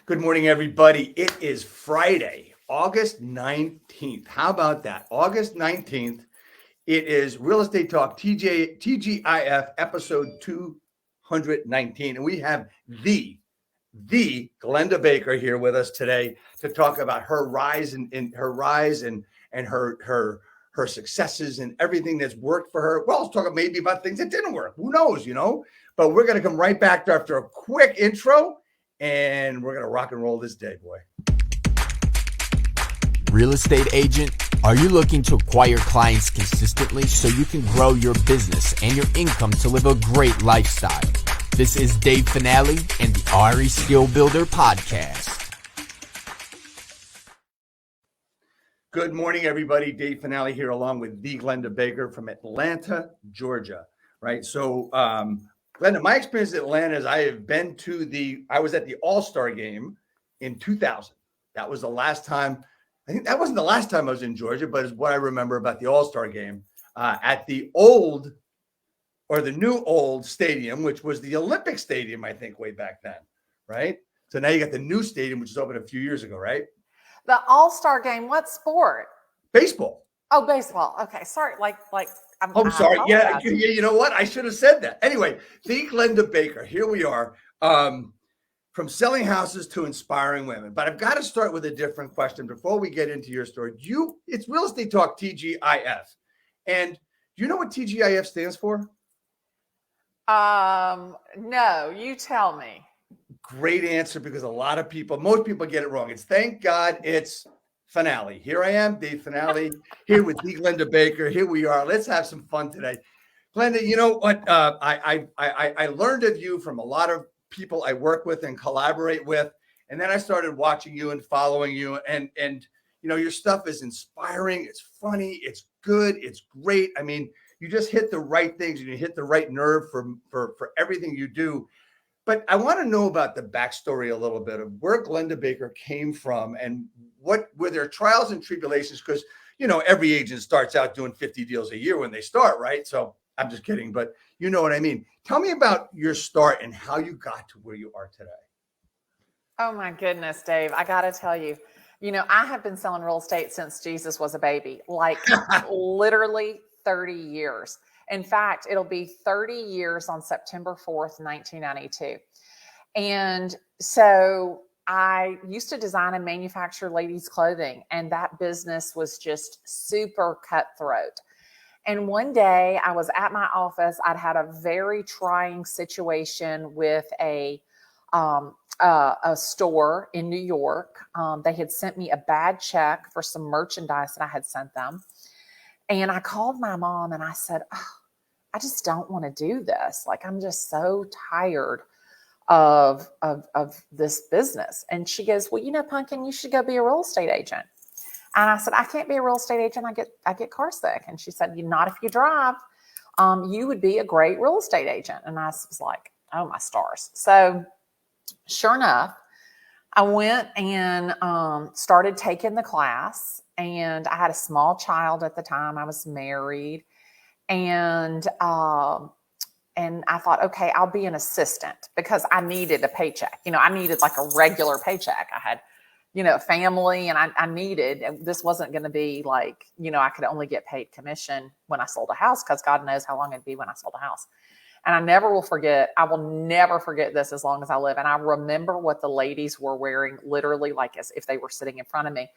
Good morning, everybody. It is Friday, August 19th. How about that? August 19th. It is Real Estate Talk TGIF episode 219. And we have the Glennda Baker here with us today to talk about her rise and her successes and everything that's worked for her. Well, let's talk maybe about things that didn't work. Who knows, But we're going to come right back after a quick intro. And we're going to rock and roll this day, boy. Real estate agent, are you looking to acquire clients consistently so you can grow your business and your income to live a great lifestyle? This is Dave Finale and the RE Skill Builder podcast. Good morning, everybody. Dave Finale here along with the Glennda Baker from Atlanta, Georgia, right? So, Glennda, my experience at Atlanta is I was at the All-Star game in 2000. That was the last time. I think that wasn't the last time I was in Georgia, but it's what I remember about the All-Star game at the new old stadium, which was the Olympic Stadium, I think, way back then, right? So now you got the new stadium, which was opened a few years ago, right? The All-Star game, what sport? Baseball. Oh, baseball. Okay, sorry. I'm sorry. Yeah, you know what? I should have said that. Anyway, the Glennda Baker. Here we are. From selling houses to inspiring women. But I've got to start with a different question before we get into your story. It's Real Estate Talk TGIF. And do you know what TGIF stands for? No, you tell me. Great answer, because most people get it wrong. It's thank God it's Finale. Here I am, Dave Finale, here with the Glennda Baker. Here we are. Let's have some fun today. Glennda, you know what? I learned of you from a lot of people I work with and collaborate with. And then I started watching you and following you. And your stuff is inspiring. It's funny. It's good. It's great. I mean, you just hit the right things and you hit the right nerve for everything you do. But I want to know about the backstory a little bit of where Glennda Baker came from and what were their trials and tribulations? Because, every agent starts out doing 50 deals a year when they start, right? So I'm just kidding, but you know what I mean. Tell me about your start and how you got to where you are today. Oh my goodness, Dave. I got to tell you, I have been selling real estate since Jesus was a baby, like literally 30 years. In fact, it'll be 30 years on September 4th, 1992. And so I used to design and manufacture ladies' clothing, and that business was just super cutthroat. And one day I was at my office. I'd had a very trying situation with a store in New York. They had sent me a bad check for some merchandise that I had sent them. And I called my mom and I said, I just don't want to do this. Like, I'm just so tired of this business. And she goes, well, Pumpkin, you should go be a real estate agent. And I said, I can't be a real estate agent. I get car sick. And she said, not if you drive. You would be a great real estate agent. And I was like, oh, my stars. So sure enough, I went and started taking the class. And I had a small child at the time. I was married. And I thought, okay, I'll be an assistant because I needed a paycheck. I needed like a regular paycheck. I had family, and I needed, this wasn't going to be like, I could only get paid commission when I sold a house, because God knows how long it'd be when I sold a house. And I will never forget this as long as I live. And I remember what the ladies were wearing, literally like as if they were sitting in front of me.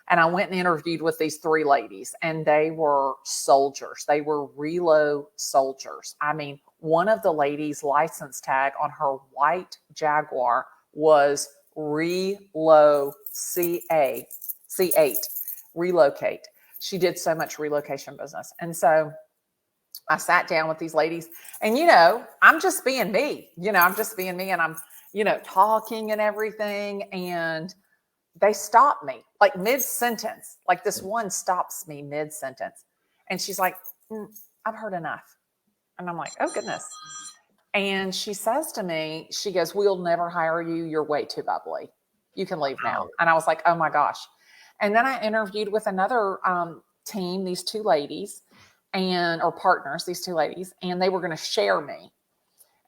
And I went and interviewed with these three ladies, and they were soldiers. They were relo soldiers. I mean, one of the ladies' license tag on her white Jaguar was Relo C8, relocate. She did so much relocation business. And so I sat down with these ladies, and, I'm just being me, and I'm, talking and everything. And they stopped me like mid-sentence. Like, this one stops me mid-sentence. And she's like, I've heard enough. And I'm like, oh goodness. And she says to me, she goes, we'll never hire you. You're way too bubbly. You can leave now. And I was like, oh my gosh. And then I interviewed with another team, these two ladies or partners, these two ladies, and they were going to share me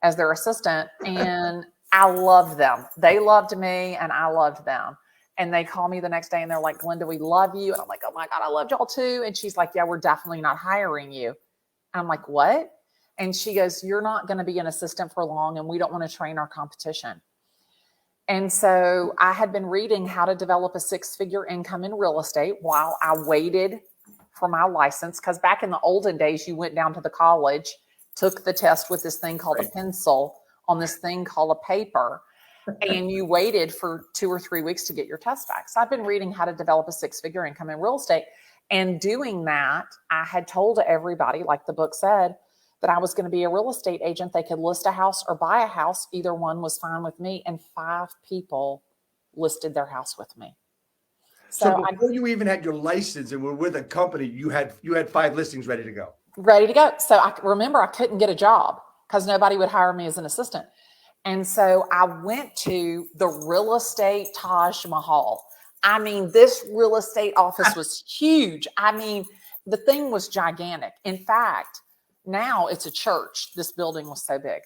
as their assistant. And I loved them. They loved me and I loved them. And they call me the next day and they're like, Glennda, we love you. And I'm like, oh my God, I loved y'all too. And she's like, yeah, we're definitely not hiring you. I'm like, what? And she goes, you're not going to be an assistant for long and we don't want to train our competition. And so I had been reading how to develop a 6-figure income in real estate while I waited for my license. Because back in the olden days, you went down to the college, took the test with this thing called a pencil on this thing called a paper, and you waited for 2 or 3 weeks to get your test back. So I've been reading how to develop a 6-figure income in real estate. And doing that, I had told everybody, like the book said, that I was going to be a real estate agent. They could list a house or buy a house. Either one was fine with me. And 5 people listed their house with me. So before you even had your license and were with a company, you had 5 listings ready to go. Ready to go. So I remember I couldn't get a job because nobody would hire me as an assistant. And so I went to the real estate Taj Mahal. I mean, this real estate office was huge. I mean, the thing was gigantic. In fact, now it's a church. This building was so big.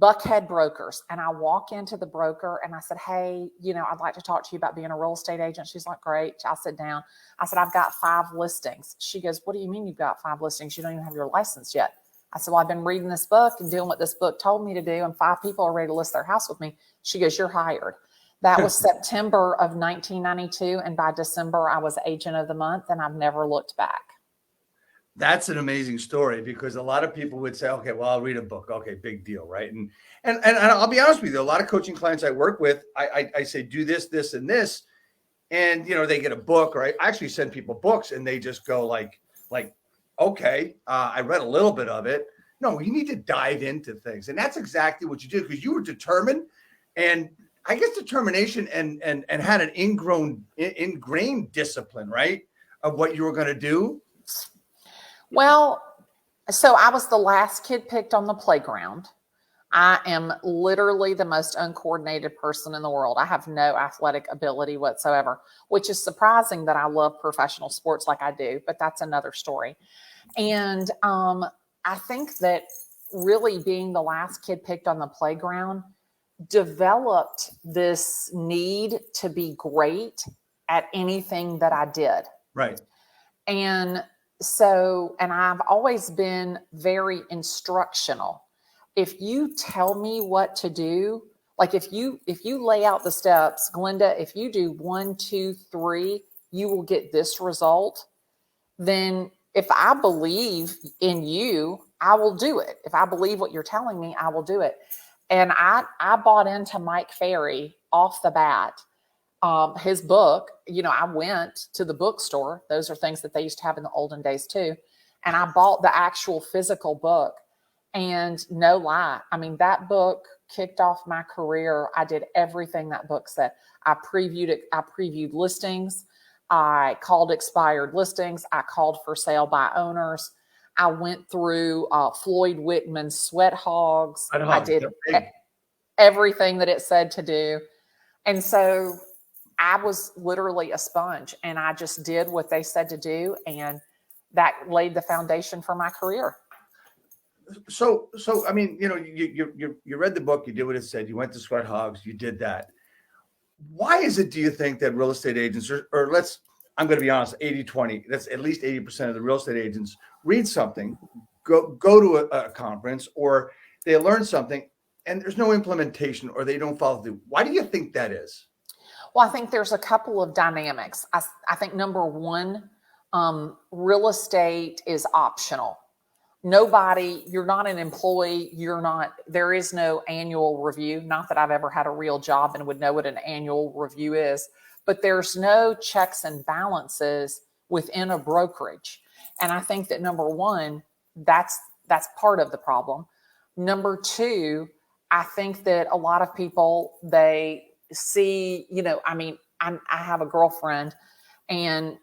Buckhead Brokers. And I walk into the broker and I said, hey, I'd like to talk to you about being a real estate agent. She's like, great. I sit down. I said, I've got 5 listings. She goes, what do you mean you've got 5 listings? You don't even have your license yet. I said, well, I've been reading this book and doing what this book told me to do. And 5 people are ready to list their house with me. She goes, you're hired. That was September of 1992. And by December, I was agent of the month and I've never looked back. That's an amazing story because a lot of people would say, okay, well, I'll read a book. Okay, big deal, right? And I'll be honest with you, a lot of coaching clients I work with, I say, do this, this, and this. And, they get a book, or I actually send people books and they just go like, okay, I read a little bit of it. No, you need to dive into things. And that's exactly what you did because you were determined, and I guess determination and had an ingrained discipline, right? Of what you were going to do. Well, so I was the last kid picked on the playground. I am literally the most uncoordinated person in the world. I have no athletic ability whatsoever, which is surprising that I love professional sports like I do, but that's another story. And I think that really being the last kid picked on the playground developed this need to be great at anything that I did. Right. And I've always been very instructional. If you tell me what to do, like if you lay out the steps, Glennda, if you do 1, 2, 3, you will get this result. Then if I believe in you, I will do it. If I believe what you're telling me, I will do it. And I bought into Mike Ferry off the bat. His book, I went to the bookstore. Those are things that they used to have in the olden days too. And I bought the actual physical book. And no lie, I mean, that book kicked off my career. I did everything that book said. I previewed it. I previewed listings. I called expired listings. I called for sale by owners. I went through Floyd Whitman's Sweat Hogs. I did everything that it said to do. And so I was literally a sponge and I just did what they said to do. And that laid the foundation for my career. So I mean, you read the book, you did what it said, you went to Sweat Hogs, you did that. Why is it, do you think, that real estate agents, I'm going to be honest, 80-20, that's at least 80% of the real estate agents read something, go to a conference, or they learn something and there's no implementation or they don't follow through? Why do you think that is? Well, I think there's a couple of dynamics. I think number one, real estate is optional. You're not an employee. There is no annual review. Not that I've ever had a real job and would know what an annual review is, but there's no checks and balances within a brokerage. And I think that number one, that's part of the problem. Number two, I think that a lot of people, they see, I have a girlfriend and,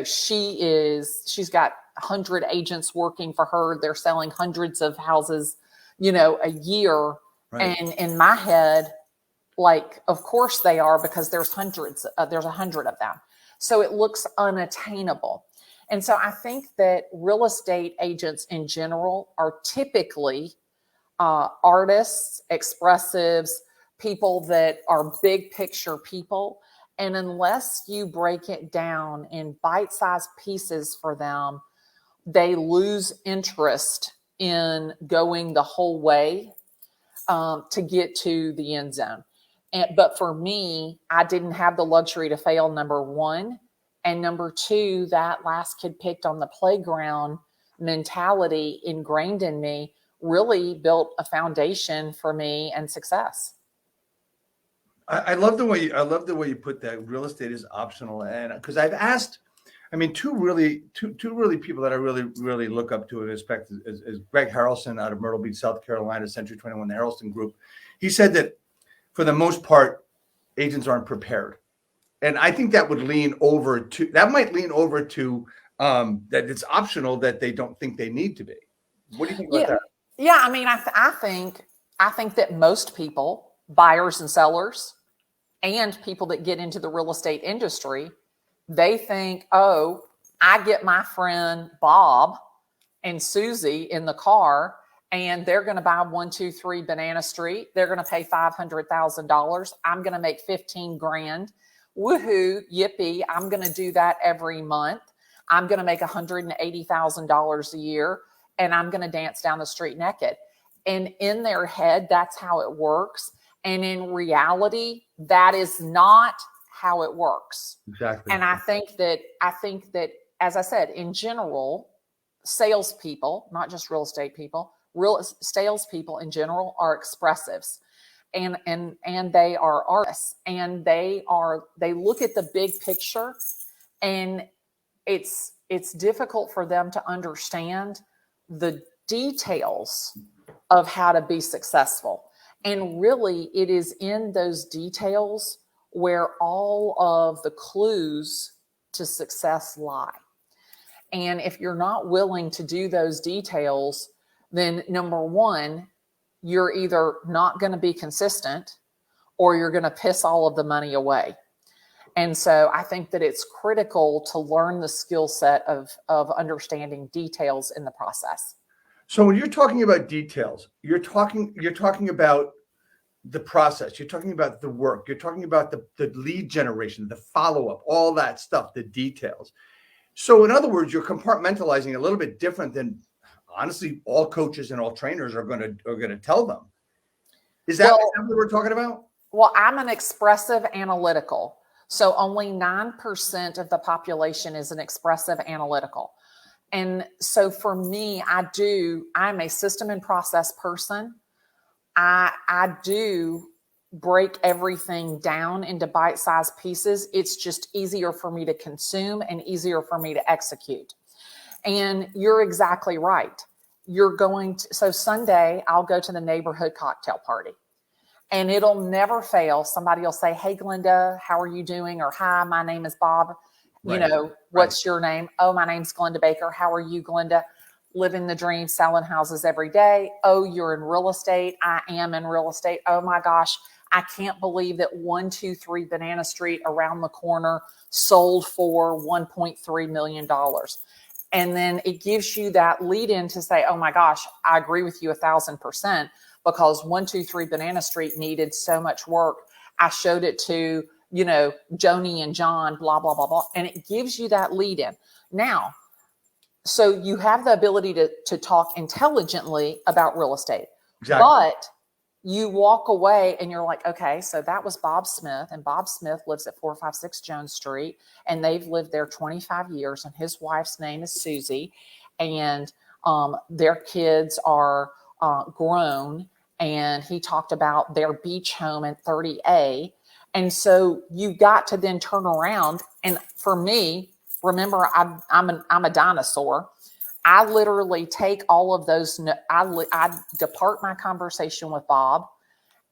she's got 100 agents working for her. They're selling hundreds of houses, a year. Right. And in my head, like, of course they are, because there's 100 of them. So it looks unattainable. And so I think that real estate agents in general are typically artists, expressives, people that are big picture people. And unless you break it down in bite-sized pieces for them, they lose interest in going the whole way to get to the end zone. But for me, I didn't have the luxury to fail, number one. And number two, that last kid picked on the playground mentality ingrained in me really built a foundation for me and success. I love the way you put that. Real estate is optional, and because I've asked, I mean, two really people that I really look up to and respect is Greg Harrelson out of Myrtle Beach, South Carolina, Century 21, the Harrelson Group. He said that for the most part, agents aren't prepared, and I think that might lean over to that it's optional, that they don't think they need to be. What do you think about that? Yeah, I mean, I think that most people, buyers and sellers, and people that get into the real estate industry, they think, oh, I get my friend Bob and Susie in the car, and they're going to buy 123 Banana Street. They're going to pay $500,000. I'm going to make 15 grand. Woohoo, yippee! I'm going to do that every month. I'm going to make $180,000 a year, and I'm going to dance down the street naked. And in their head, that's how it works. And in reality, that is not how it works. Exactly. And I think that, as I said, in general, salespeople, not just real estate people, salespeople in general are expressives, and they are artists, and they look at the big picture, and it's difficult for them to understand the details of how to be successful. And really, it is in those details where all of the clues to success lie. And if you're not willing to do those details, then number one, you're either not going to be consistent, or you're going to piss all of the money away. And so I think that it's critical to learn the skill set of understanding details in the process. So when you're talking about details, you're talking about the process, you're talking about the work, you're talking about the lead generation, the follow-up, all that stuff, the details. So in other words, you're compartmentalizing a little bit different than, honestly, all coaches and all trainers are going to tell them. Is that what we're talking about? Well, I'm an expressive analytical. So only 9% of the population is an expressive analytical. And so for me, I'm a system and process person. I do break everything down into bite-sized pieces. It's just easier for me to consume and easier for me to execute. And you're exactly right. So Sunday, I'll go to the neighborhood cocktail party. And it'll never fail. Somebody will say, hey, Glenda, how are you doing? Or, hi, my name is Bob. Right. What's your name? Oh, my name's Glennda Baker. How are you, Glenda? Living the dream, selling houses every day. Oh, you're in real estate. I am in real estate. Oh my gosh, I can't believe that 123 Banana Street around the corner sold for $1.3 million. And then it gives you that lead in to say, oh my gosh, I agree with you 1,000%, because 123 Banana Street needed so much work. I showed it to, Joni and John, blah, blah, blah, blah. And it gives you that lead in. Now, so you have the ability to talk intelligently about real estate. Exactly. But you walk away and you're like, okay, so that was Bob Smith, and Bob Smith lives at 456 Jones Street, and they've lived there 25 years, and his wife's name is Susie, and their kids are grown, and he talked about their beach home at 30A. And so you got to then turn around. And for me, remember, I'm a dinosaur. I literally take all of those. I depart my conversation with Bob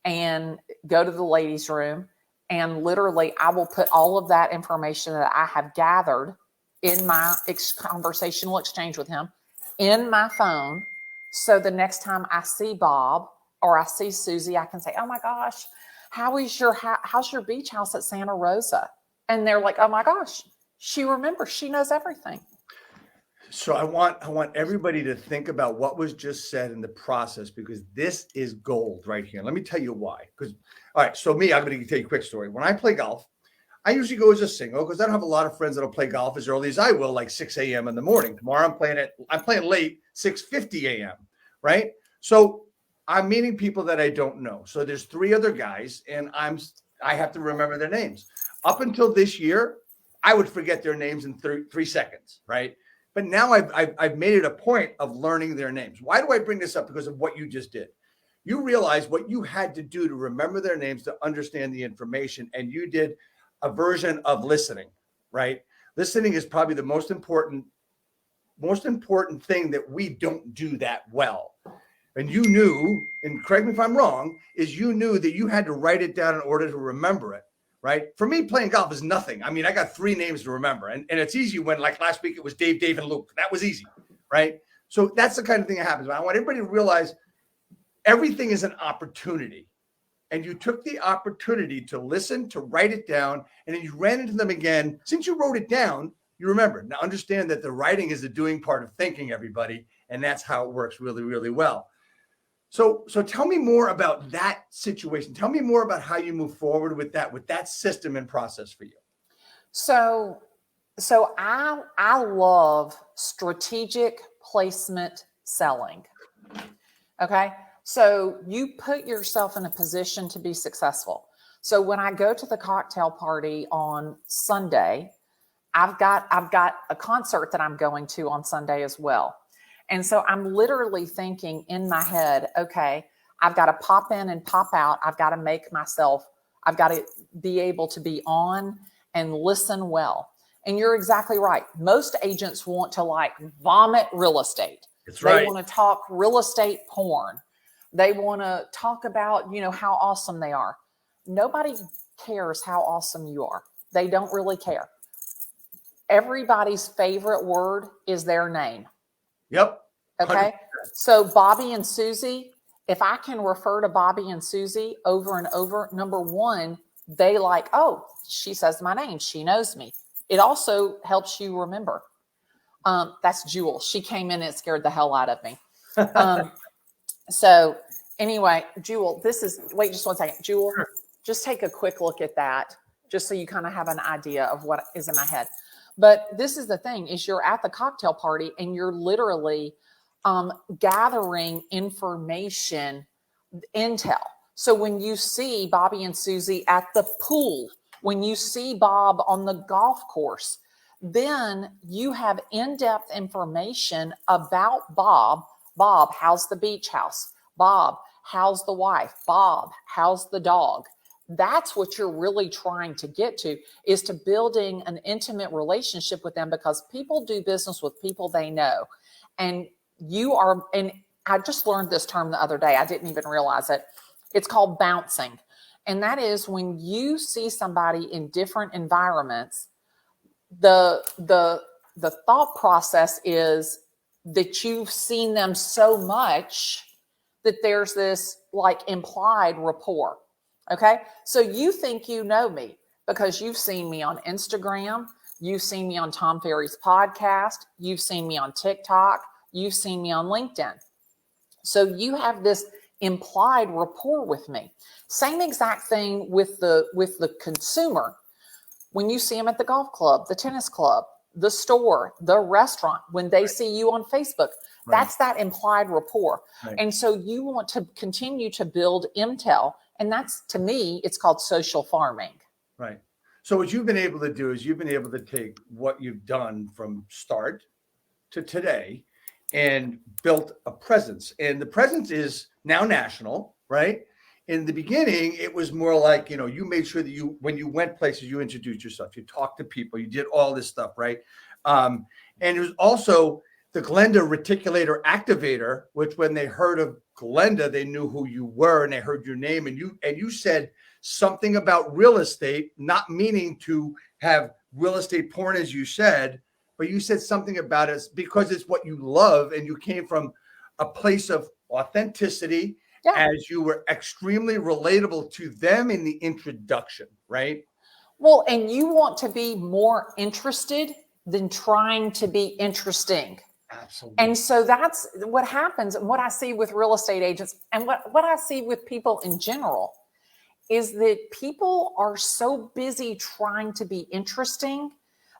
and go to the ladies' room, and literally I will put all of that information that I have gathered in my conversational exchange with him in my phone. So the next time I see Bob or I see Susie, I can say, oh my gosh, how's your beach house at Santa Rosa? And they're like, oh my gosh, she remembers, she knows everything. So I want everybody to think about what was just said in the process, because this is gold right here. Let me tell you why. Because all right, so me, I'm going to tell you a quick story. When I play golf, I usually go as a single because I don't have a lot of friends that'll play golf as early as I will, like 6 a.m. in the morning. Tomorrow I'm playing late, 6:50 a.m. Right? So I'm meeting people that I don't know. So there's 3 other guys, and I have to remember their names. Up until this year, I would forget their names in 3 seconds, right? But now I've made it a point of learning their names. Why do I bring this up? Because of what you just did. You realize what you had to do to remember their names, to understand the information, and you did a version of listening, right? Listening is probably the most important thing that we don't do that well. And you knew, and correct me if I'm wrong, is you knew that you had to write it down in order to remember it, right? For me, playing golf is nothing. I mean, I got 3 names to remember, and it's easy when, like last week, it was Dave, Dave, and Luke. That was easy, right? So that's the kind of thing that happens. But I want everybody to realize everything is an opportunity. And you took the opportunity to listen, to write it down, and then you ran into them again. Since you wrote it down, you remembered. Now understand that the writing is the doing part of thinking, everybody, and that's how it works really, really well. So tell me more about that situation. Tell me more about how you move forward with that system and process for you. So I love strategic placement selling. Okay. So you put yourself in a position to be successful. So when I go to the cocktail party on Sunday, I've got a concert that I'm going to on Sunday as well. And so I'm literally thinking in my head, okay, I've got to pop in and pop out. I've got to be able to be on and listen well. And you're exactly right. Most agents want to like vomit real estate. That's right. They want to talk real estate porn. They want to talk about, how awesome they are. Nobody cares how awesome you are. They don't really care. Everybody's favorite word is their name. Yep. 100%. Okay. So Bobby and Susie, if I can refer to Bobby and Susie over and over, number one, they like, oh, she says my name. She knows me. It also helps you remember. That's Jewel. She came in and it scared the hell out of me. So anyway, Jewel, wait just one second. Jewel, Sure. Just take a quick look at that, just so you kind of have an idea of what is in my head. But this is the thing, is you're at the cocktail party and you're literally gathering information, intel. So when you see Bobby and Susie at the pool, when you see Bob on the golf course, then you have in-depth information about Bob. Bob, how's the beach house? Bob, how's the wife? Bob, how's the dog? That's what you're really trying to get to, is to building an intimate relationship with them, because people do business with people they know. And I just learned this term the other day. I didn't even realize it. It's called bouncing. And that is when you see somebody in different environments, the thought process is that you've seen them so much that there's this like implied rapport. Okay. So you think you know me because you've seen me on Instagram. You've seen me on Tom Ferry's podcast. You've seen me on TikTok. You've seen me on LinkedIn. So you have this implied rapport with me. Same exact thing with the consumer. When you see them at the golf club, the tennis club, the store, the restaurant, when they see you on Facebook, that's that implied rapport. Right. And so you want to continue to build intel. And that's, to me, it's called social farming. Right. So what you've been able to do is you've been able to take what you've done from start to today and built a presence. And the presence is now national, right? In the beginning, it was more like, you made sure that when you went places, you introduced yourself, you talked to people, you did all this stuff, right? And it was also the Glennda reticulator activator, which when they heard of Glennda, they knew who you were and they heard your name. And you said something about real estate, not meaning to have real estate porn, as you said, but you said something about it because it's what you love. And you came from a place of authenticity. Yeah. As you were extremely relatable to them in the introduction, right? Well, and you want to be more interested than trying to be interesting. Absolutely. And so that's what happens. And what I see with real estate agents and what I see with people in general is that people are so busy trying to be interesting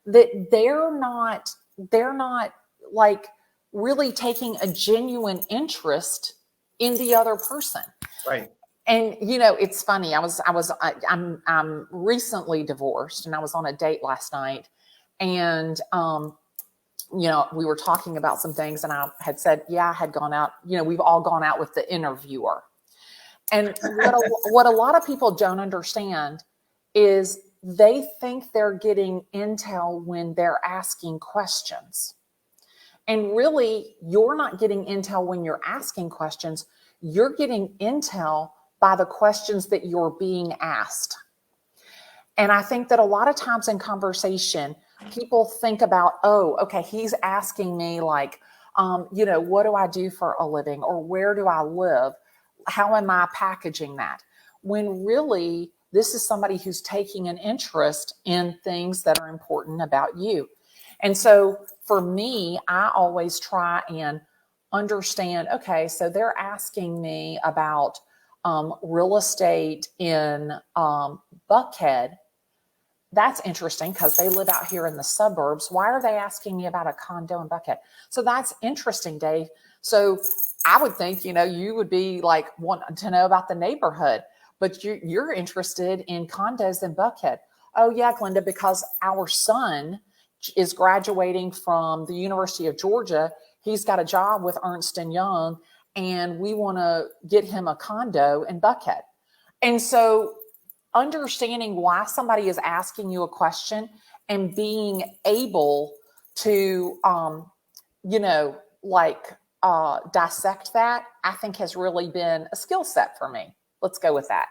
that they're not like really taking a genuine interest in the other person. Right. And it's funny. I'm recently divorced, and I was on a date last night, and we were talking about some things, and I had said, yeah, I had gone out. We've all gone out with the interviewer. And what a lot of people don't understand is they think they're getting intel when they're asking questions. And really, you're not getting intel when you're asking questions. You're getting intel by the questions that you're being asked. And I think that a lot of times in conversation, people think about, oh, okay, he's asking me like, what do I do for a living? Or where do I live? How am I packaging that? When really, this is somebody who's taking an interest in things that are important about you. And so for me, I always try and understand, okay, so they're asking me about real estate in Buckhead. That's interesting because they live out here in the suburbs. Why are they asking me about a condo in Buckhead? So that's interesting, Dave. So I would think, you would be like wanting to know about the neighborhood, but you're interested in condos in Buckhead. Oh yeah, Glennda, because our son is graduating from the University of Georgia. He's got a job with Ernst & Young, and we want to get him a condo in Buckhead. And so understanding why somebody is asking you a question and being able to, dissect that, I think has really been a skill set for me. Let's go with that.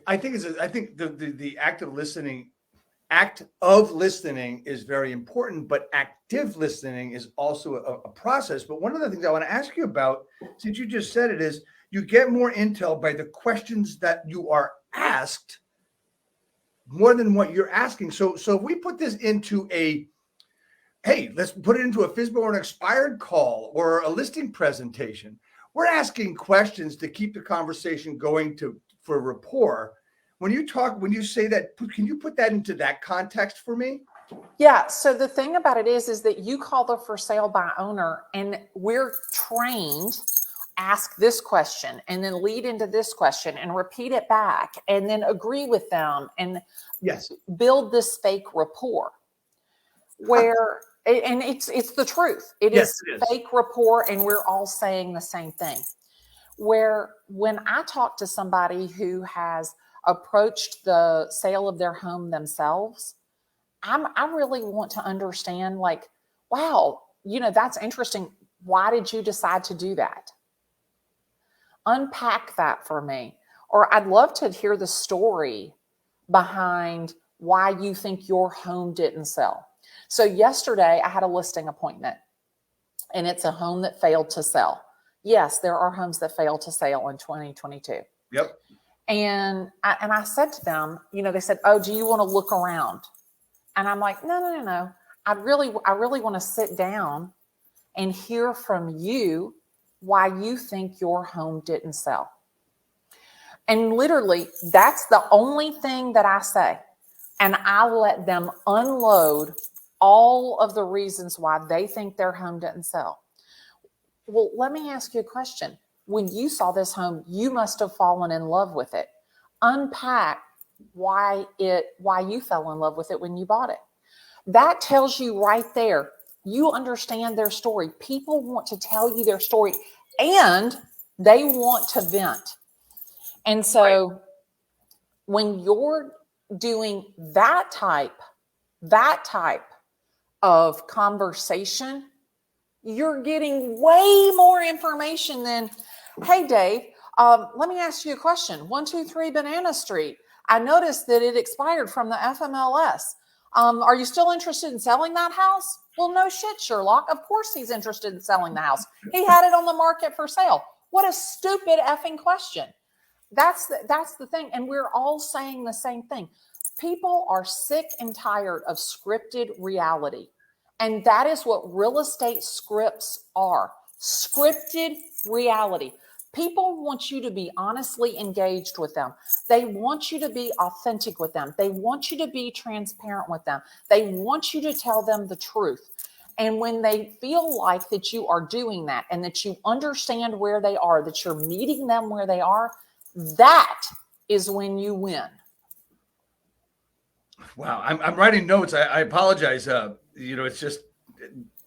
I think the act of listening is very important, but active listening is also a process. But one of the things I want to ask you about, since you just said it, is you get more intel by the questions that you are asked more than what you're asking. So if we put this into let's put it into a FSBO or an expired call or a listing presentation. We're asking questions to keep the conversation going for rapport. When you say that, can you put that into that context for me? Yeah. So the thing about it is that you call the for sale by owner, and we're trained, ask this question and then lead into this question and repeat it back and then agree with them and yes, build this fake rapport where, and it's the truth. It is fake rapport, and we're all saying the same thing. Where when I talk to somebody who has approached the sale of their home themselves, I really want to understand, like, wow, that's interesting. Why did you decide to do that? Unpack that for me. Or I'd love to hear the story behind why you think your home didn't sell. So yesterday I had a listing appointment, and it's a home that failed to sell. Yes, there are homes that fail to sell in 2022. Yep. And I said to them, they said, oh, do you want to look around? And I'm like, no. I really want to sit down and hear from you why you think your home didn't sell. And literally, that's the only thing that I say. And I let them unload all of the reasons why they think their home didn't sell. Well, let me ask you a question. When you saw this home, you must have fallen in love with it. Unpack why you fell in love with it when you bought it. That tells you right there, you understand their story. People want to tell you their story, and they want to vent. And so when you're doing that type of conversation, you're getting way more information than, hey, Dave, let me ask you a question. 123 Banana Street. I noticed that it expired from the FMLS. Are you still interested in selling that house? Well, no shit, Sherlock. Of course he's interested in selling the house. He had it on the market for sale. What a stupid effing question. That's the thing. And we're all saying the same thing. People are sick and tired of scripted reality. And that is what real estate scripts are. Scripted reality. People want you to be honestly engaged with them. They want you to be authentic with them. They want you to be transparent with them. They want you to tell them the truth. And when they feel like that you are doing that and that you understand where they are, that you're meeting them where they are, that is when you win. Wow. I'm writing notes. I apologize. It's just.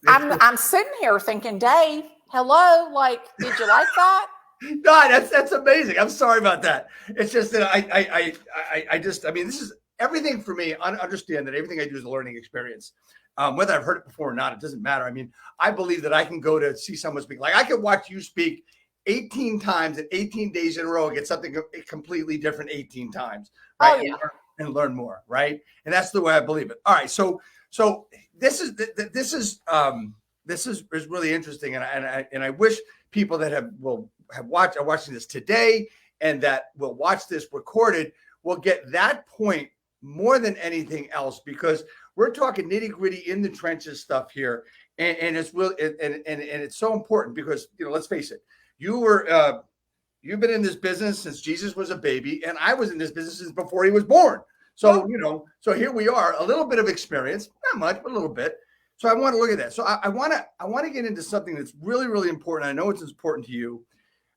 I'm sitting here thinking, Dave, hello. Like, did you like that? No, that's amazing. I'm sorry about that. It's just that this is everything for me. I understand that everything I do is a learning experience. Whether I've heard it before or not, it doesn't matter. I mean, I believe that I can go to see someone speak. Like I could watch you speak 18 times in 18 days in a row and get something completely different 18 times, right? Oh, yeah. And learn more, right? And that's the way I believe it. All right, so this is really interesting, and I wish people that are watching this today and that will watch this recorded will get that point more than anything else, because we're talking nitty-gritty in the trenches stuff here, and it's real and it's so important because let's face it, you've been in this business since Jesus was a baby, and I was in this business since before he was born. So so here we are, a little bit of experience, not much, but a little bit. So I want to look at that. So I want to get into something that's really, really important. I know it's important to you.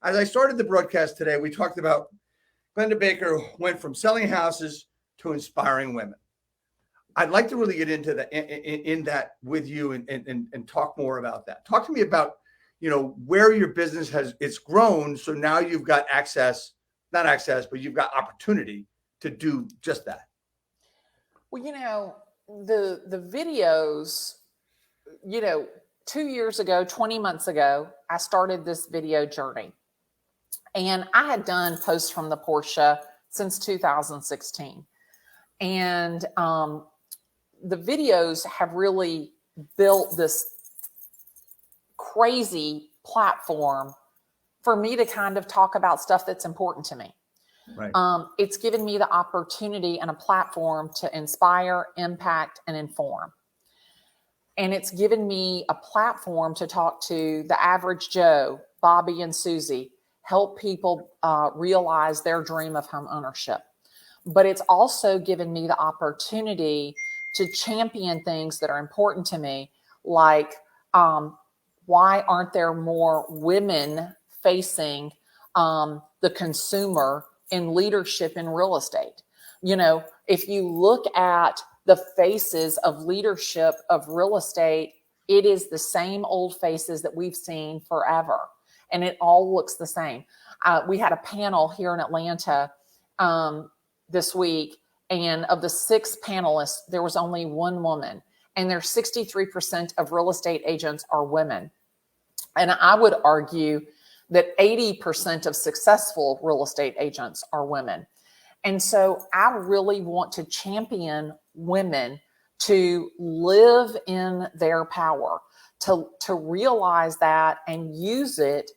As I started the broadcast today, we talked about Glennda Baker went from selling houses to inspiring women. I'd like to really get into that in that with you and talk more about that. Talk to me about, where your business it's grown. So now you've got not access, but you've got opportunity to do just that. Well, the videos, 2 years ago, 20 months ago, I started this video journey. And I had done posts from the Porsche since 2016. And the videos have really built this crazy platform for me to kind of talk about stuff that's important to me. Right. It's given me the opportunity and a platform to inspire, impact, and inform. And it's given me a platform to talk to the average Joe, Bobby, and Susie, help people realize their dream of home ownership. But it's also given me the opportunity to champion things that are important to me, like why aren't there more women facing the consumer in leadership in real estate? If you look at the faces of leadership of real estate, it is the same old faces that we've seen forever. And it all looks the same. We had a panel here in Atlanta this week, and of the 6 panelists, there was only 1 woman. And there's 63% of real estate agents are women. And I would argue that 80% of successful real estate agents are women. And so I really want to champion women to live in their power, to realize that and use it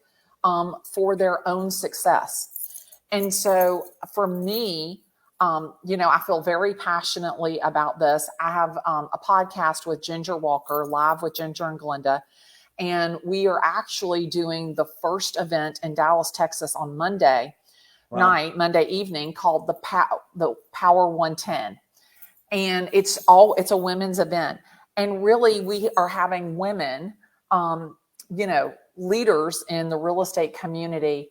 for their own success. And so for me, I feel very passionately about this. I have a podcast with Ginger Walker, Live with Ginger and Glennda. And we are actually doing the first event in Dallas, Texas on Monday Monday evening, called the Power 110. And it's a women's event. And really, we are having women, leaders in the real estate community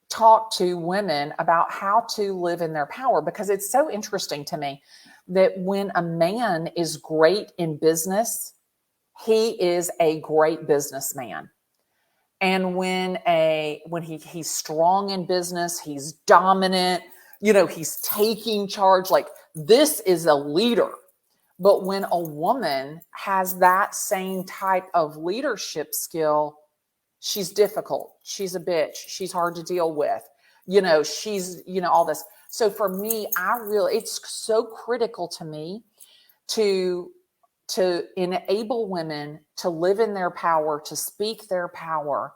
talk to women about how to live in their power, because it's so interesting to me that when a man is great in business, he is a great businessman. And when he's strong in business, he's dominant, he's taking charge, like this is a leader. But when a woman has that same type of leadership skill, she's difficult. She's a bitch. She's hard to deal with. She's, all this. So for me, it's so critical to me to enable women to live in their power, to speak their power,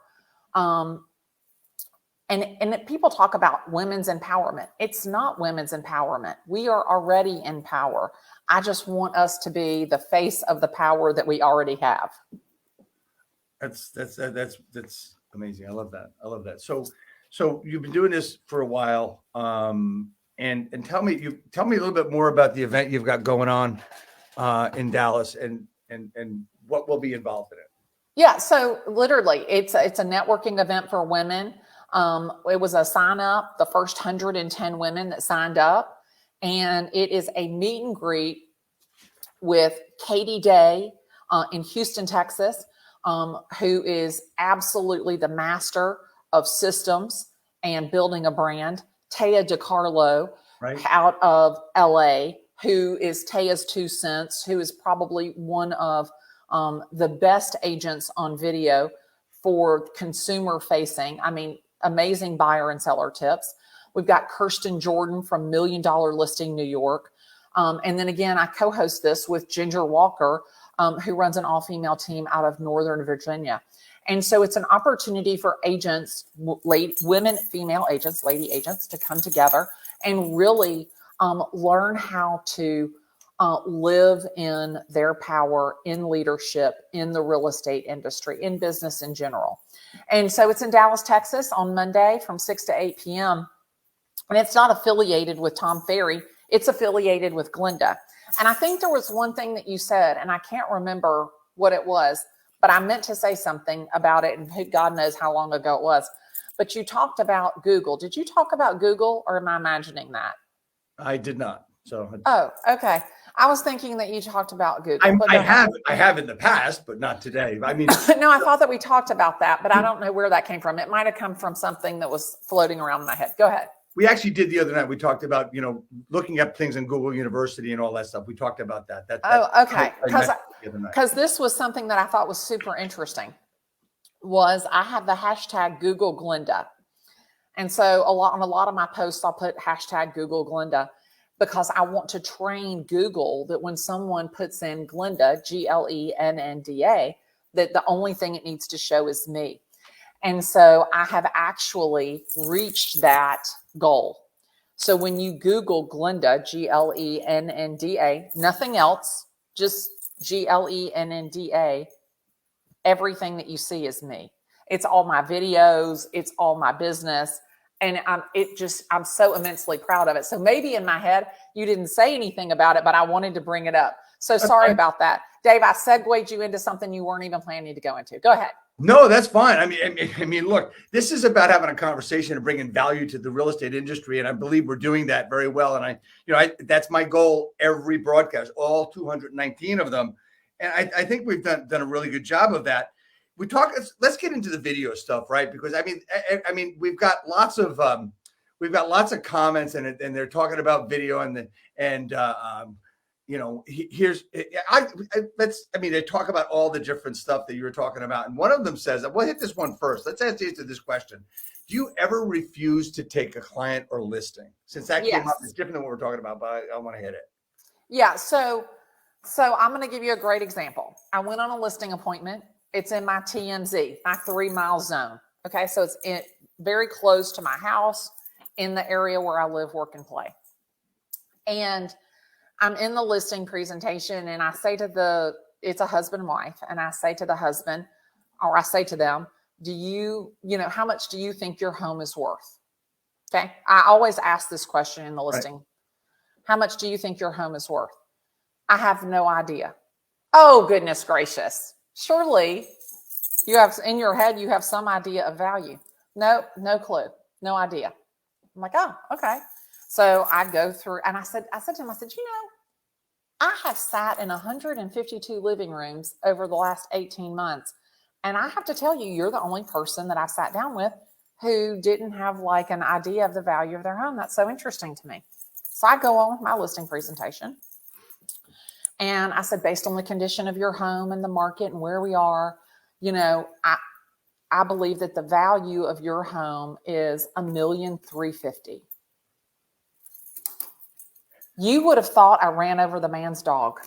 and And people talk about women's empowerment. It's not women's empowerment. We are already in power. I just want us to be the face of the power that we already have. That's amazing. I love that. So you've been doing this for a while. And tell me a little bit more about the event you've got going on in Dallas and what will be involved in it. Yeah, so literally it's a networking event for women. It was a sign up, the first 110 women that signed up, and it is a meet and greet with Katie Day in Houston, Texas, who is absolutely the master of systems and building a brand. Taya DiCarlo, right, out of LA, who is Taya's 2 cents, who is probably one of the best agents on video for consumer facing. I mean, amazing buyer and seller tips. We've got Kirsten Jordan from $1 Million Listing New York. And then again, I co-host this with Ginger Walker, who runs an all-female team out of Northern Virginia. And so it's an opportunity for agents, women, female agents, lady agents, to come together and really learn how to live in their power, in leadership, in the real estate industry, in business in general. And so it's in Dallas, Texas on Monday from 6 to 8 p.m. And it's not affiliated with Tom Ferry. It's affiliated with Glennda. And I think there was one thing that you said, and I can't remember what it was, but I meant to say something about it, and God knows how long ago it was. But you talked about Google. Did you talk about Google, or am I imagining that? I did not. So. Oh, okay. I was thinking that you talked about Google. I have in the past, but not today. I mean, no, I thought that we talked about that, but I don't know where that came from. It might have come from something that was floating around in my head. Go ahead. We actually did the other night. We talked about, looking up things in Google University and all that stuff. We talked about that. Okay. Because this was something that I thought was super interesting. Was I have the hashtag Google Glennda. And so on a lot of my posts, I'll put hashtag Google Glennda, because I want to train Google that when someone puts in Glennda, Glennda, that the only thing it needs to show is me. And so I have actually reached that goal. So when you Google Glennda, Glennda, nothing else, just Glennda, everything that you see is me. It's all my videos, it's all my business. And I'm so immensely proud of it. So maybe in my head, you didn't say anything about it, but I wanted to bring it up. So sorry about that. Dave, I segued you into something you weren't even planning to go into. Go ahead. No, that's fine. I mean, look, this is about having a conversation and bringing value to the real estate industry. And I believe we're doing that very well. And that's my goal every broadcast, all 219 of them. And I think we've done a really good job of that. Let's get into the video stuff, right? Because I mean, we've got lots of comments and they're talking about video they talk about all the different stuff that you were talking about. And one of them says, we'll hit this one first. Let's answer this question. Do you ever refuse to take a client or listing? Since that came up, it's different than what we're talking about, but I want to hit it. Yeah. So I'm going to give you a great example. I went on a listing appointment. It's in my TMZ, my 3-mile zone. Okay. So it's very close to my house, in the area where I live, work, and play. And I'm in the listing presentation, and I say it's a husband and wife, and I say to the husband, or I say to them, how much do you think your home is worth? Okay. I always ask this question in the listing. Right. How much do you think your home is worth? I have no idea. Oh, goodness gracious. Surely you have in your head, you have some idea of value. Nope, no clue, no idea. I'm like, oh, okay. So I go through, and I said to him, I have sat in 152 living rooms over the last 18 months. And I have to tell you, you're the only person that I sat down with who didn't have like an idea of the value of their home. That's so interesting to me. So I go on with my listing presentation. And I said, based on the condition of your home and the market and where we are, I believe that the value of your home is $1,350,000. You would have thought I ran over the man's dog.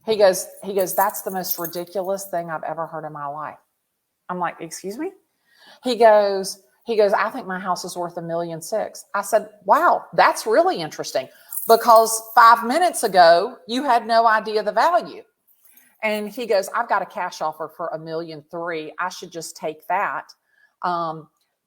He goes, that's the most ridiculous thing I've ever heard in my life. I'm like, excuse me? He goes, He goes, I think my house is worth $1.6 million. I said, wow, that's really interesting, because 5 minutes ago, you had no idea the value. And he goes, I've got a cash offer for $1.3 million. I should just take that.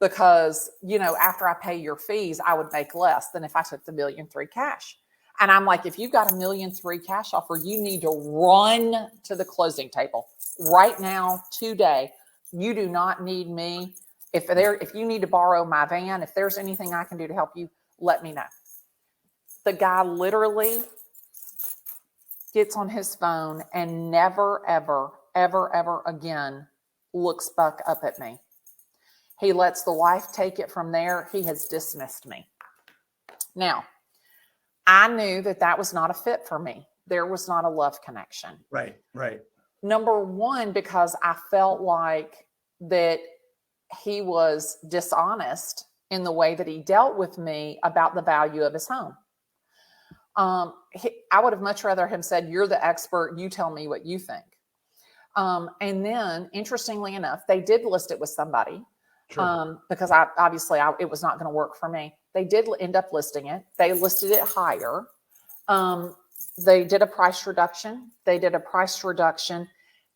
Because, you know, after I pay your fees, I would make less than if I took the $1.3 million cash. And I'm like, if you've got $1.3 million cash offer, you need to run to the closing table right now, today. You do not need me. If you need to borrow my van, if there's anything I can do to help you, let me know. The guy literally gets on his phone and never, ever, ever, ever again looks back up at me. He lets the wife take it from there. He has dismissed me. Now, I knew that was not a fit for me. There was not a love connection. Right. Number one, because I felt like that he was dishonest in the way that he dealt with me about the value of his home. I would have much rather him said, you're the expert, you tell me what you think. And then, interestingly enough, they did list it with somebody. Sure. Because it was not going to work for me. They did end up listing it. They listed it higher. They did a price reduction.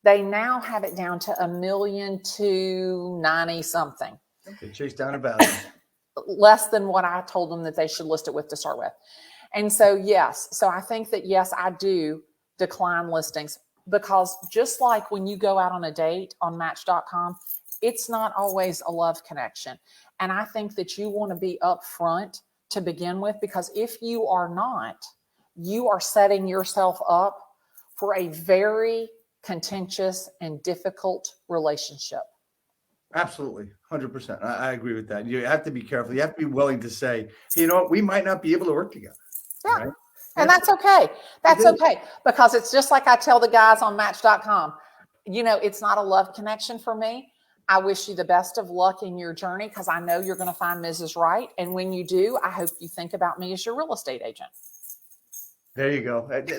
They now have it down to $1.290 million something. They chased down a value. Less than what I told them that they should list it with to start with. And so, yes. So I think that, yes, I do decline listings, because just like when you go out on a date on Match.com, it's not always a love connection. And I think that you want to be upfront to begin with, because if you are not, you are setting yourself up for a very contentious and difficult relationship. Absolutely. 100%. I agree with that. You have to be careful. You have to be willing to say, you know what, we might not be able to work together. Yeah. Right? And that's okay. That's okay. Because it's just like I tell the guys on Match.com, you know, it's not a love connection for me. I wish you the best of luck in your journey, because I know you're going to find Mrs. Right. And when you do, I hope you think about me as your real estate agent. There you go. It's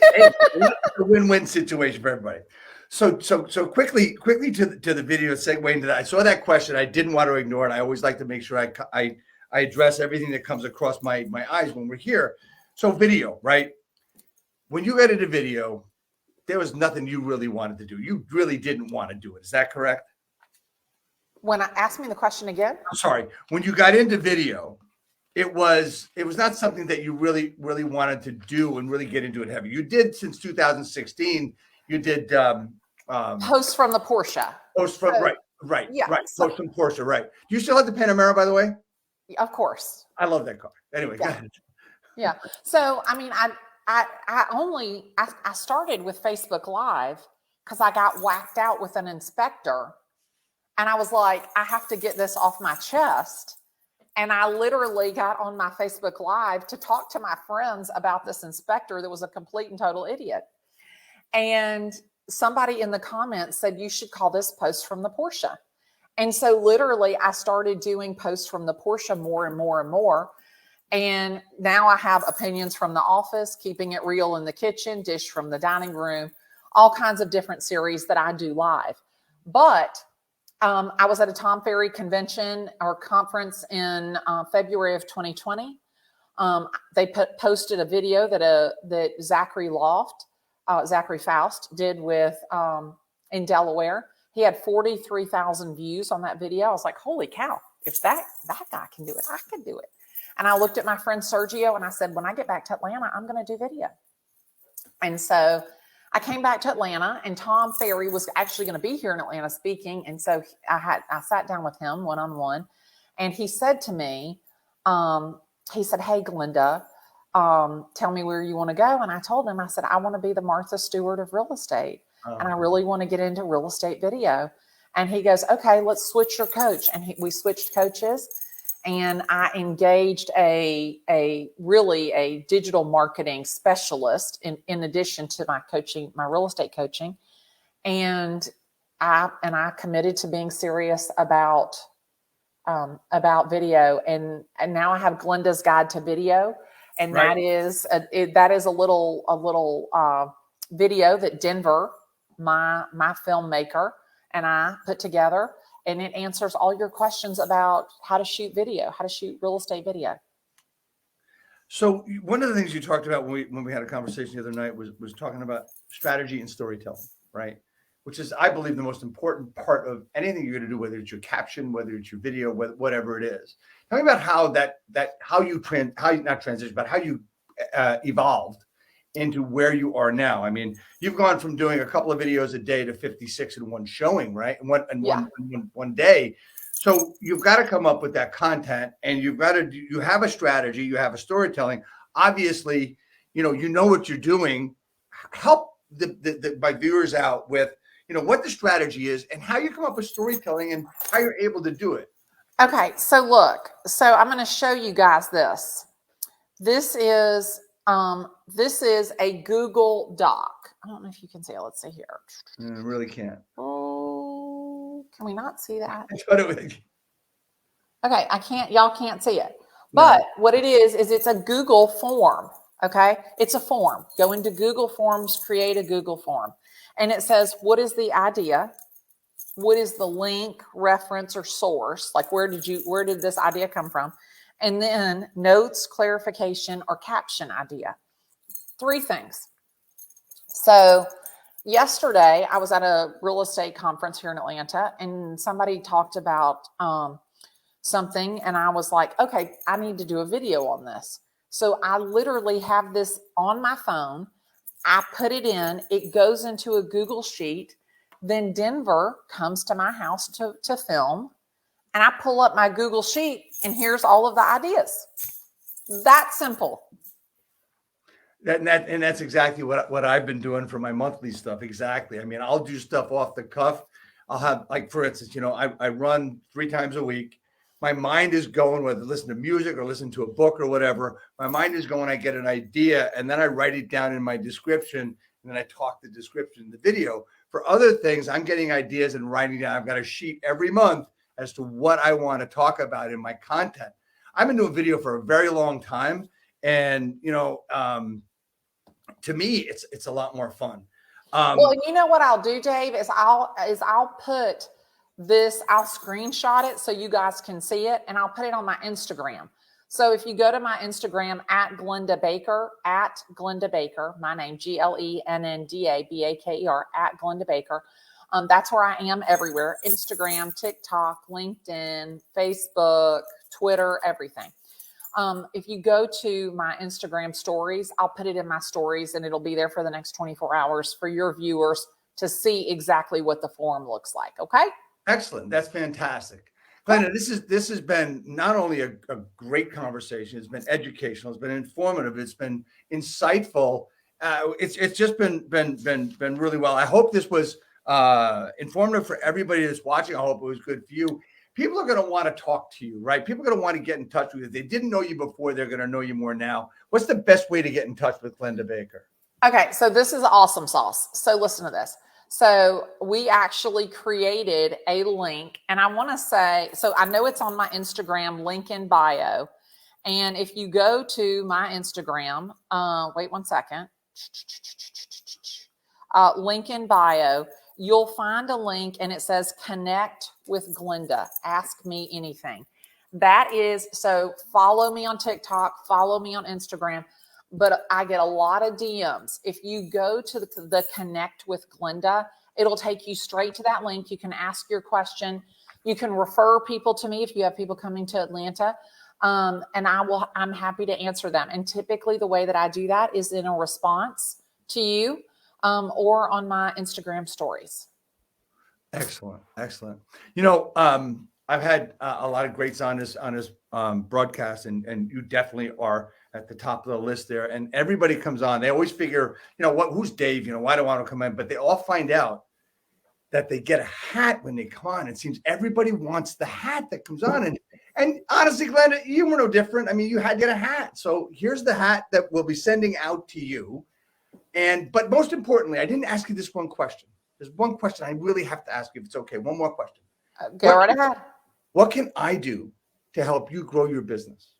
a win-win situation for everybody. So quickly to the video segue into that. I saw that question. I didn't want to ignore it. I always like to make sure I address everything that comes across my eyes when we're here. So video, right? When you edited video, there was nothing you really wanted to do. You really didn't want to do it. Is that correct? When ask me the question again. I'm sorry. When you got into video, it was not something that you really wanted to do and really get into it heavy. You did since 2016. You did Post from the Porsche. Right. Yeah. Post from Porsche. Right. Do you still have the Panamera, by the way? Of course. I love that car. Anyway, yeah. Go ahead. Yeah. So I mean, I started with Facebook Live because I got whacked out with an inspector. And I was like, I have to get this off my chest. And I literally got on my Facebook Live to talk to my friends about this inspector that was a complete and total idiot. And somebody in the comments said, you should call this Post from the Porsche. And so literally I started doing Posts from the Porsche more and more and more. And now I have opinions from the office, keeping it real in the kitchen, dish from the dining room, all kinds of different series that I do live. But I was at a Tom Ferry convention or conference in February of 2020. They posted a video that Zachary Faust did with in Delaware. He had 43,000 views on that video. I was like, holy cow, if that guy can do it, I can do it. And I looked at my friend Sergio and I said, when I get back to Atlanta, I'm going to do video. And so I came back to Atlanta, and Tom Ferry was actually going to be here in Atlanta speaking. And so I sat down with him one-on-one, and he said to me, he said, hey, Glennda, tell me where you want to go. And I told him, I said, I want to be the Martha Stewart of real estate. And I really want to get into real estate video. And he goes, okay, let's switch your coach. And we switched coaches, and I engaged a digital marketing specialist in addition to my coaching, my real estate coaching. And I committed to being serious about video. And now I have Glennda's Guide to Video. And right. that is a little video that Denver, my filmmaker, and I put together. and it answers all your questions about how to shoot video, how to shoot real estate video. So one of the things you talked about when we had a conversation the other night was talking about strategy and storytelling, right? Which is, I believe, the most important part of anything you're going to do, whether it's your caption, whether it's your video, whatever it is. Tell me about how how you evolved into where you are now. I mean, you've gone from doing a couple of videos a day to 56 in one showing, right? One day. So you've got to come up with that content, and you have a strategy, you have a storytelling. Obviously, you know what you're doing. Help my viewers out with, what the strategy is and how you come up with storytelling and how you're able to do it. Okay, so look, I'm going to show you guys this. This is a Google Doc. I don't know if you can see it. Let's see here. I really can't. Oh, can we not see that? Okay, I can't. Y'all can't see it. But what it is it's a Google form. Okay, it's a form. Go into Google Forms, create a Google form, and it says, what is the idea? What is the link, reference, or source? Like, where did this idea come from? And then notes, clarification, or caption idea. 3 things. So yesterday I was at a real estate conference here in Atlanta, and somebody talked about something, and I was like, okay, I need to do a video on this. So I literally have this on my phone. I put it in, it goes into a Google sheet. Then Denver comes to my house to film, and I pull up my Google sheet, and here's all of the ideas. That simple. And that's exactly what I've been doing for my monthly stuff. Exactly. I mean, I'll do stuff off the cuff. I'll have, like, for instance, I run 3 times a week. My mind is going, whether listen to music or listen to a book or whatever. My mind is going, I get an idea, and then I write it down in my description, and then I talk the description in the video. For other things, I'm getting ideas and writing down. I've got a sheet every month as to what I want to talk about in my content. I've been doing video for a very long time, and to me, it's a lot more fun. Well, you know what I'll do, Dave, is I'll put this, I'll screenshot it so you guys can see it, and I'll put it on my Instagram. So if you go to my Instagram at Glennda Baker, my name, GLENNDABAKER, at Glennda Baker. That's where I am everywhere. Instagram, TikTok, LinkedIn, Facebook, Twitter, everything. If you go to my Instagram stories, I'll put it in my stories, and it'll be there for the next 24 hours for your viewers to see exactly what the form looks like. Okay. Excellent. That's fantastic. Glennda, this has been not only a great conversation, it's been educational, it's been informative, it's been insightful. It's just been really well. I hope this was informative for everybody that's watching. I hope it was good for you. People are going to want to talk to you, right? People are going to want to get in touch with you. If they didn't know you before, they're going to know you more now. What's the best way to get in touch with Glennda Baker? Okay, so this is awesome sauce. So listen to this. So we actually created a link, and I want to say, so I know it's on my Instagram, link in bio. And if you go to my Instagram, wait 1 second, link in bio, you'll find a link, and it says connect with Glennda. Ask me anything. That is, so follow me on TikTok, follow me on Instagram. But I get a lot of DMs. If you go to the Connect with Glennda, it'll take you straight to that link. You can ask your question. You can refer people to me if you have people coming to Atlanta. And I'm happy to answer them. And typically the way that I do that is in a response to you or on my Instagram stories. Excellent. Excellent. I've had a lot of greats on this broadcast, and you definitely are at the top of the list there. And everybody comes on. They always figure, who's Dave? Why do I want to come in? But they all find out that they get a hat when they come on. It seems everybody wants the hat that comes on. And honestly, Glennda, you were no different. I mean, you had to get a hat. So here's the hat that we'll be sending out to you. But most importantly, I didn't ask you this one question. There's one question I really have to ask you, if it's okay. One more question. Go right ahead. What can I do to help you grow your business?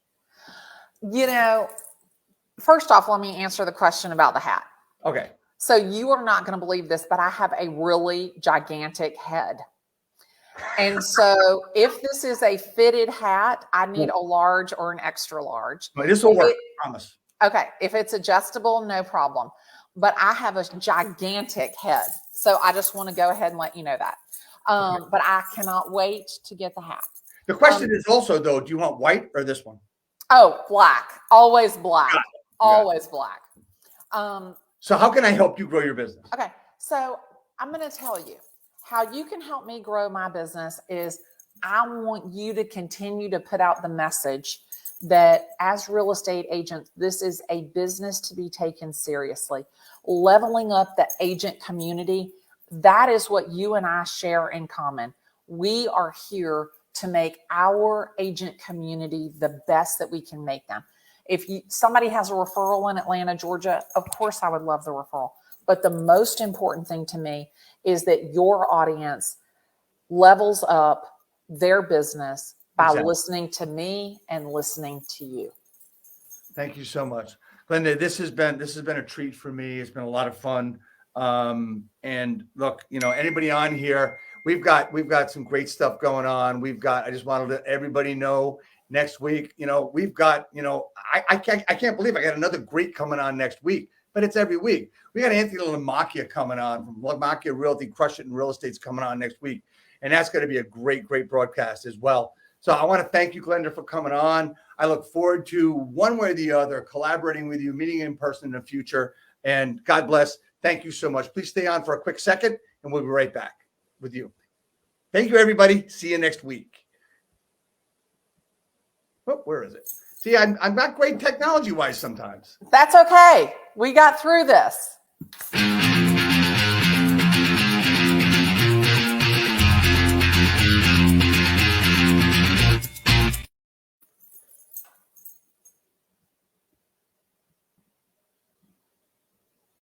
First off, let me answer the question about the hat. Okay. So you are not going to believe this, but I have a really gigantic head. And so if this is a fitted hat, I need a large or an extra large. But this will work, I promise. Okay. If it's adjustable, no problem. But I have a gigantic head. So I just want to go ahead and let you know that. But I cannot wait to get the hat. The question is also, though, do you want white or this one? Oh, black. Always black. Always black. So how can I help you grow your business? Okay. So I'm going to tell you how you can help me grow my business is I want you to continue to put out the message that as real estate agents, this is a business to be taken seriously. Leveling up the agent community, that is what you and I share in common. We are here to make our agent community the best that we can make them. If somebody has a referral in Atlanta, Georgia, of course I would love the referral. But the most important thing to me is that your audience levels up their business by listening to me and listening to you. Thank you so much, Glennda. This has been a treat for me. It's been a lot of fun. And look, anybody on here, we've got some great stuff going on. I just wanted to let everybody know next week, we've got, I can't believe I got another great coming on next week, but it's every week. We got Anthony Lamacchia coming on from Lamacchia Realty, Crush It in Real Estate's coming on next week. And that's going to be a great broadcast as well. So I want to thank you, Glennda, for coming on. I look forward to one way or the other, collaborating with you, meeting in person in the future. And God bless. Thank you so much. Please stay on for a quick second and we'll be right back with you. Thank you, everybody. See you next week. Oh, where is it? See, I'm not great technology-wise sometimes. That's okay. We got through this.